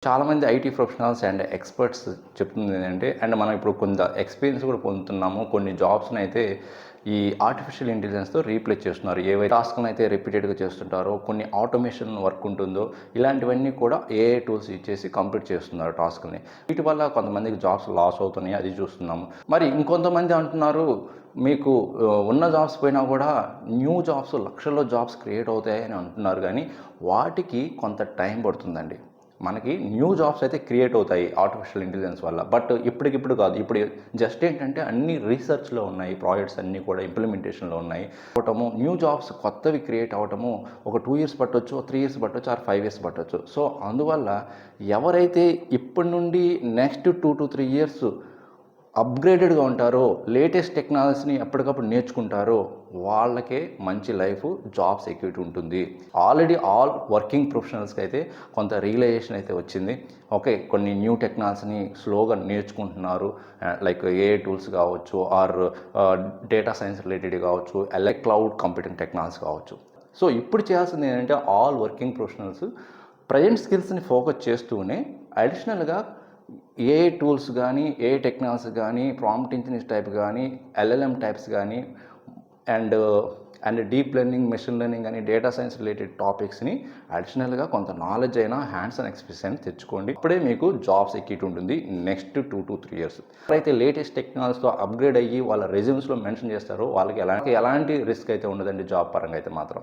చాలామంది IT professionals and experts చెప్తుంది ఏంటంటే మనం ఇప్పుడు కొంత ఎక్స్పీరియన్స్ కూడా పొందుతున్నాము. కొన్ని జాబ్స్ని అయితే ఈ ఆర్టిఫిషియల్ ఇంటెలిజెన్స్తో రీప్లేస్ చేస్తున్నారు. ఏవైతే టాస్క్లను అయితే రిపీటెడ్గా చేస్తుంటారో, కొన్ని ఆటోమేషన్ వర్క్ ఉంటుందో, ఇలాంటివన్నీ కూడా ఏఐ టూల్స్ ఇచ్చేసి కంప్లీట్ చేస్తున్నారు టాస్క్ని. వీటి వల్ల కొంతమందికి జాబ్స్ లాస్ అవుతున్నాయి, అది చూస్తున్నాము. మరి ఇంకొంతమంది అంటున్నారు మీకు ఉన్న జాబ్స్ పోయినా కూడా న్యూ జాబ్స్, లక్షల్లో జాబ్స్ క్రియేట్ అవుతాయి అని అంటున్నారు. కానీ వాటికి కొంత టైం పడుతుందండి. మనకి న్యూ జాబ్స్ అయితే క్రియేట్ అవుతాయి ఆర్టిఫిషియల్ ఇంటెలిజెన్స్ వల్ల. బట్ ఇప్పటికిప్పుడు కాదు. ఇప్పుడు జస్ట్ ఏంటంటే అన్ని రీసెర్చ్లో ఉన్నాయి, ప్రాజెక్ట్స్ అన్నీ కూడా ఇంప్లిమెంటేషన్లో ఉన్నాయి. అవటము న్యూ జాబ్స్ కొత్తవి క్రియేట్ అవ్వటము ఒక 2 ఇయర్స్ పట్టొచ్చు, 3 ఇయర్స్ పట్టొచ్చు, ఆర్ 5 ఇయర్స్ పట్టొచ్చు. సో అందువల్ల ఎవరైతే ఇప్పటి నుండి నెక్స్ట్ 2 to 3 ఇయర్స్ అప్గ్రేడెడ్గా ఉంటారో, లేటెస్ట్ టెక్నాలజీని ఎప్పటికప్పుడు నేర్చుకుంటారో వాళ్ళకే మంచి లైఫ్, జాబ్ సెక్యూరిటీ ఉంటుంది. ఆల్రెడీ ఆల్ వర్కింగ్ ప్రొఫెషనల్స్కి అయితే కొంత రియలైజేషన్ అయితే వచ్చింది. ఓకే, కొన్ని న్యూ టెక్నాలజీని స్లోగా నేర్చుకుంటున్నారు. లైక్ ఏఐ టూల్స్ కావచ్చు, ఆర్ డేటా సైన్స్ రిలేటెడ్ కావచ్చు, క్లౌడ్ కంప్యూటింగ్ టెక్నాలజీ కావచ్చు. సో ఇప్పుడు చేయాల్సింది ఏంటంటే ఆల్ వర్కింగ్ ప్రొఫెషనల్స్ ప్రజెంట్ స్కిల్స్ని ఫోకస్ చేస్తూనే అడిషనల్గా ఏఐ టూల్స్ కానీ, ఏఐ టెక్నాలజీ కానీ, ప్రాంప్ట్ ఇంజనీర్స్ టైప్ కానీ, ఎల్ఎల్ఎం టైప్స్ కానీ, and deep learning, machine learning కానీ, డేటా సైన్స్ రిలేటెడ్ టాపిక్స్ని అడిషనల్గా కొంత నాలెడ్జ్ అయినా, హ్యాండ్స్ అండ్ ఎక్స్పీరియన్స్ తెచ్చుకోండి. ఇప్పుడే మీకు జాబ్ సెక్యూరిటీ ఉంటుంది నెక్స్ట్ 2 to 3 ఇయర్స్. అయితే లేటెస్ట్ టెక్నాలజీతో అప్గ్రేడ్ అయ్యి వాళ్ళ రెజ్యూమ్స్లో మెన్షన్ చేస్తారో వాళ్ళకి ఎలాంటి రిస్క్ అయితే ఉండదండి జాబ్ పరంగా అయితే మాత్రం.